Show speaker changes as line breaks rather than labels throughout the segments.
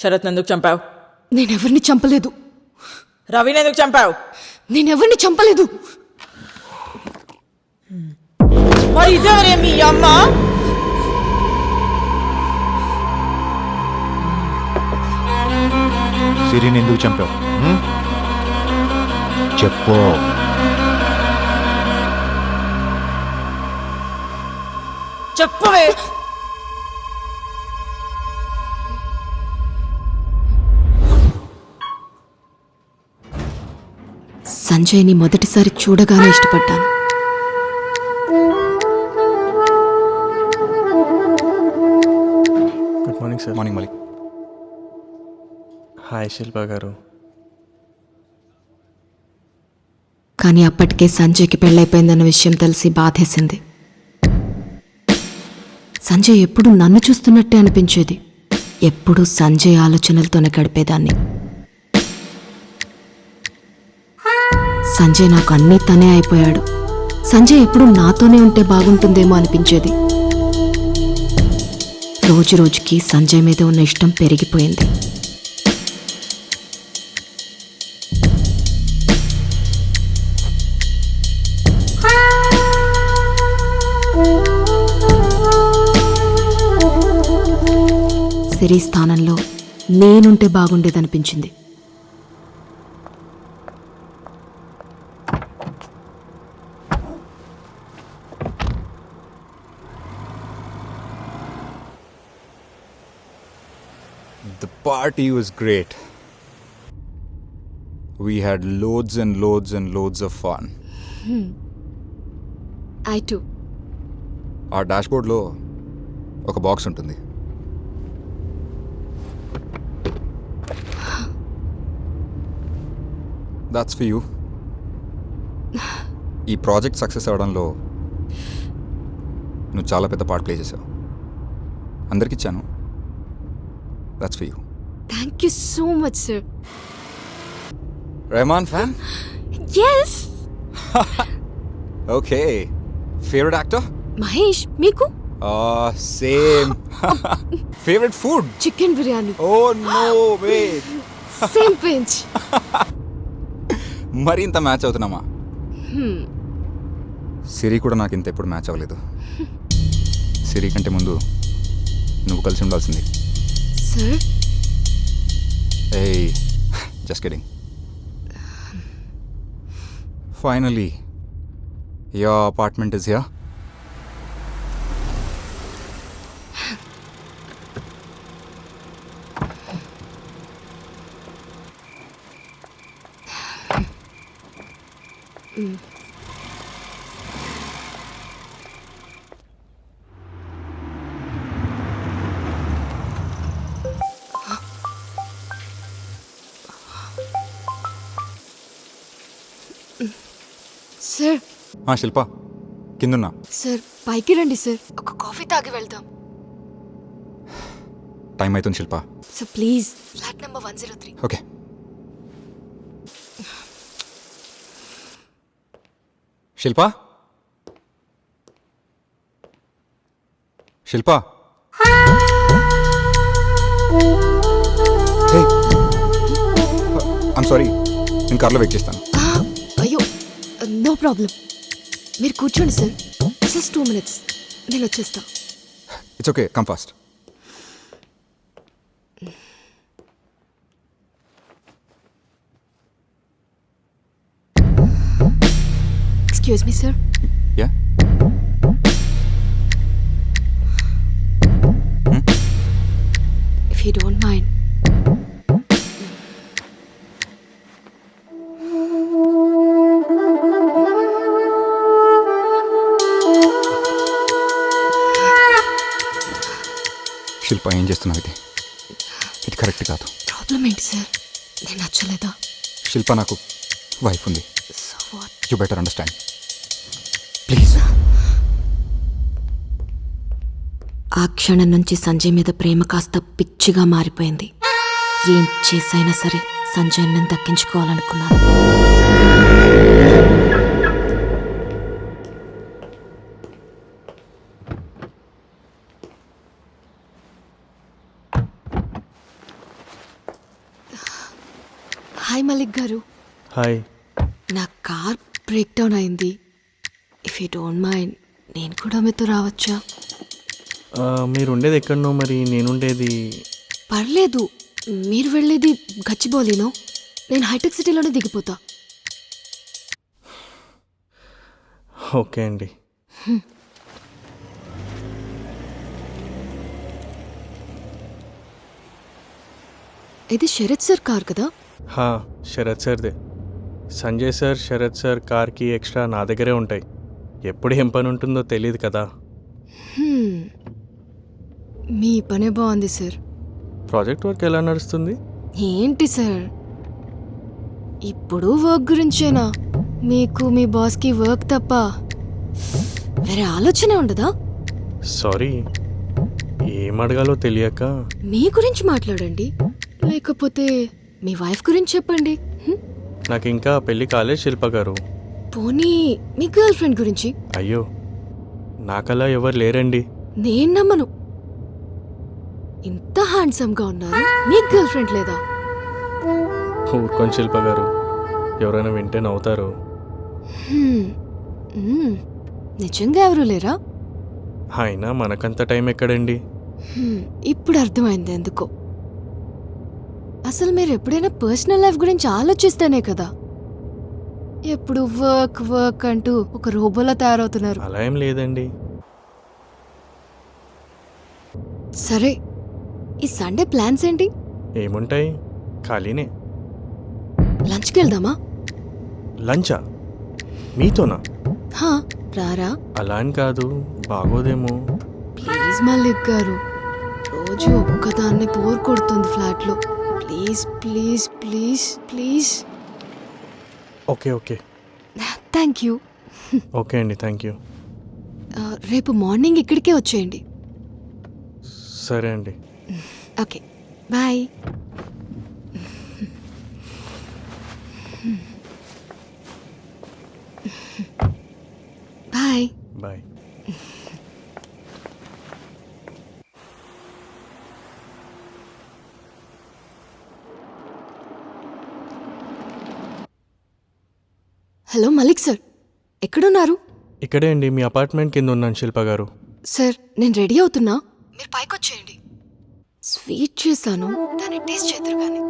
శరత్ ఎందుకు చంపావు?
నేనెవరిని చంపలేదు.
రవిని ఎందుకు చంపావు?
నేనెవరిని చంపలేదు.
మరి ఇదేవరే మీ అమ్మ?
సిరిని ఎందుకు చంపావు? చెప్పు.
చెప్పవే.
సంజయ్ని మొదటిసారి చూడగానే ఇష్టపడ్డాను.
Good morning sir.
Morning Malik.
Hi Shilpa garu.
కానీ అప్పటికే సంజయ్కి పెళ్ళైపోయిందన్న విషయం తెలిసి బాధేసింది. సంజయ్ ఎప్పుడు నన్ను చూస్తున్నట్టే అనిపించేది. ఎప్పుడూ సంజయ్ ఆలోచనలతోనే గడిపేదాన్ని. సంజయ్ నాకు అన్నీ తనే అయిపోయాడు. సంజయ్ ఎప్పుడు నాతోనే ఉంటే బాగుంటుందేమో అనిపించేది. రోజు రోజుకి సంజయ్ మీద ఉన్న ఇష్టం పెరిగిపోయింది. సిరి స్థానంలో నేనుంటే బాగుండేదనిపించింది.
The party was great. We had loads and loads and loads of fun.
I too.
ఆ డాష్బోర్డ్లో ఒక బాక్స్ ఉంటుంది. That's for you. ఈ ప్రాజెక్ట్ సక్సెస్ అవడంలో నువ్వు చాలా పెద్ద పార్ట్ ప్లే చేసావు. అందరికి ఇచ్చాను. That's for you.
Thank you so much, sir.
Rahman fan?
Yes.
Okay. Favorite actor?
Mahesh, మీకు?
Same. Favorite food?
Chicken biryani.
Oh no, wait.
Same pinch.
మరి ఇంత మ్యాచ్ అవుతున్నామా? సిరి కూడా నాకు ఇంత ఎప్పుడు మ్యాచ్ అవ్వలేదు. సిరి కంటే ముందు నువ్వు కలిసి ఉండాల్సింది.
Sir?
Hey, just kidding. Finally, your apartment is here.
Sir,
Shilpa కిందున్నా.
సార్ పైకి రండి సార్, ఒక కాఫీ తాగి వెళ్దాం.
టైం అవుతుంది Shilpa.
Sir please, flat number 103.
Okay. Shilpa, Shilpa, I'm sorry, నేను కార్లో వెయిట్ చేస్తాను.
అయ్యో, నో ప్రాబ్లం. మీరు కూర్చోండి సార్, జస్ట్ 2 minutes, నేను వచ్చేస్తా.
It's okay, come fast.
Excuse me sir.
Yeah,
if you don't mind.
Shilpa ఏం చేస్తున్నావు? ఇది కరెక్ట్ కాదు.
ప్రాబ్లం ఏంటి సార్? నేను నచ్చలేదా?
శిల్ప, నాకు వైఫ్ ఉంది.
So what?
You better understand please.
ఆ క్షణం నుంచి సంజయ్ మీద ప్రేమ కాస్త పిచ్చిగా మారిపోయింది. ఏం చేసైనా సరే సంజయ్ నేను దక్కించుకోవాలనుకున్నాను. హాయ్ మలిక్ గారు.
హాయ్.
నా కార్ బ్రేక్ డౌన్ అయింది. ఇఫ్ యూ డోంట్ మైండ్ నేను కూడా మీతో రావచ్చా?
మీరు ఉండేది ఎక్కడనో, మరి నేనుండేది?
పర్లేదు, మీరు వెళ్ళేది గచ్చిబౌలినో, నేను హైటెక్ సిటీలోనే దిగిపోతా.
ఓకే అండి.
ఇది శరత్ సార్ కార్ కదా?
శరత్ సార్దే. సంజయ్ సార్, శరత్ సార్ కార్కి ఎక్స్ట్రా నా దగ్గరే ఉంటాయి. ఎప్పుడు ఏం పని ఉంటుందో తెలియదు కదా.
మీ పనే బాగుంది సార్.
ప్రాజెక్ట్ వర్క్ ఎలా నడుస్తుంది?
ఏంటి సార్, ఇప్పుడు వర్క్ గురించేనా? మీకు మీ బాస్కి వర్క్ తప్ప వేరే ఆలోచనే ఉండదా?
సారీ, ఏం అడగాలో తెలియక.
మీ గురించి మాట్లాడండి, లేకపోతే మీ వైఫ్ గురించి చెప్పండి.
నాకు ఇంకా పెళ్ళి కాలేదు శిల్ప గారు.
పోనీ మీ గర్ల్ ఫ్రెండ్ గురించి?
అయ్యో, నాకలా ఎవరు లేరండి.
నేను నమ్మను. ఇంత హ్యాండ్సమ్గా ఉన్నారు, మీ గర్ల్ ఫ్రెండ్ లేదా?
ఊరుకొని శిల్ప గారు, ఎవరైనా వింటే నవ్వుతారు.
నిజంగా ఎవరు లేరా?
అయినా మనకంత టైం ఎక్కడండి.
ఇప్పుడు అర్థమైంది ఎందుకో. అసలు మీరు ఎప్పుడైనా పర్సనల్ లైఫ్ గురించి ఆలోచిస్తేనే కదా ఎప్పుడు వర్క్ వర్క్ అంటూ ఒక రోబోలా తయారవుతున్నారు.
అలా ఏం లేదండి.
సరే, ఈ సండే ప్లాన్స్ ఏంటి?
ఏముంటాయి, ఖాళీనే.
లంచ్కి వెళ్దామా?
లంచా? మీతోనా?
రారా?
అలా అని కాదు, బాగోదేమో.
ప్లీజ్ మల్లిక్ గారు, రోజు ఒక్కదాన్ని బోర్ కొడుతుంది ఫ్లాట్లో. Please please please please.
Okay okay.
Thank you.
Okay అండి, థ్యాంక్ యూ.
రేపు మార్నింగ్ ఇక్కడికే వచ్చేయండి.
సరే అండి.
Okay, bye. Bye.
Bye.
Hello Malik sir, ఎక్కడున్నారు?
ఇక్కడే అండి, మీ అపార్ట్మెంట్ కింద ఉన్నాను శిల్ప గారు.
సార్, నేను రెడీ అవుతున్నా, మీరు పైకి వచ్చేయండి. స్వీట్ చేశాను, దాన్ని టేస్ట్ చేద్దరు కానీ.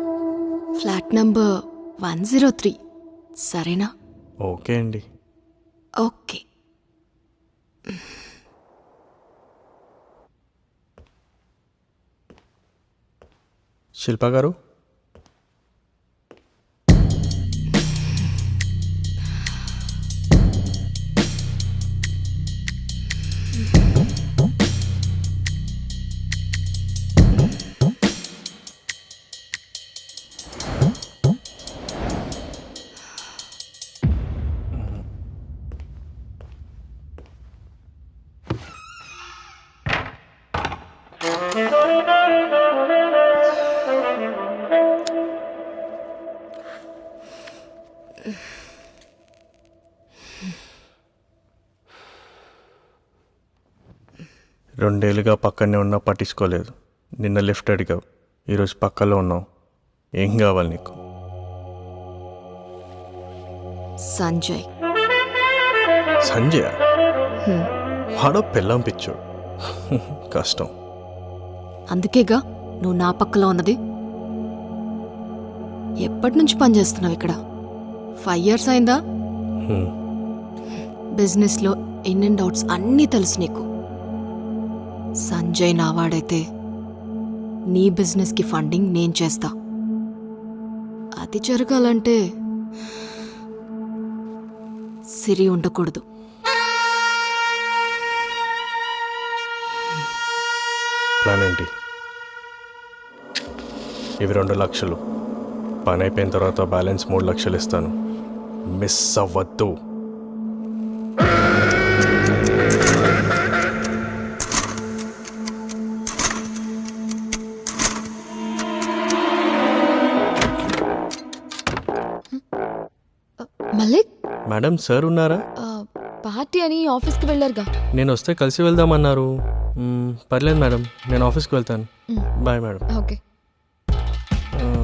ఫ్లాట్ నంబర్ 103, సరేనా?
ఓకే అండి.
ఓకే.
శిల్ప గారు, రెండేళ్ళుగా పక్కనే ఉన్నా పట్టించుకోలేదు. నిన్న లిఫ్ట్ అడిగావు, ఈరోజు పక్కలో ఉన్నావు. ఏం కావాలి నీకు?
సంజయ్.
సంజయ్? వాడో పెళ్ళం పిచ్చోడు. కష్టం.
అందుకేగా నువ్వు నా పక్కలో ఉన్నది. ఎప్పటి నుంచి పనిచేస్తున్నావు ఇక్కడ? 5 years అయిందా? బిజినెస్లో ఇన్ అండ్ అవుట్స్ అన్నీ తెలుసు నీకు. సంజయ్ నావాడైతే నీ బిజినెస్కి ఫండింగ్ నేను చేస్తా. అది జరగాలంటే సిరి ఉండకూడదు.
ప్లాన్ ఏంటి? ఇవి 2 లక్షలు. పని అయిపోయిన తర్వాత బ్యాలెన్స్ 3 లక్షలు ఇస్తాను. మిస్ అవ్వద్దు.
మలిక్,
మేడం, సార్ ఉన్నారా?
పార్టీ అని ఆఫీస్కి వెళ్ళారుగా.
నేను వస్తే కలిసి వెళ్దామన్నారు. పర్లేదు మేడం, నేను ఆఫీస్కి వెళ్తాను. Bye madam.
ఓకే.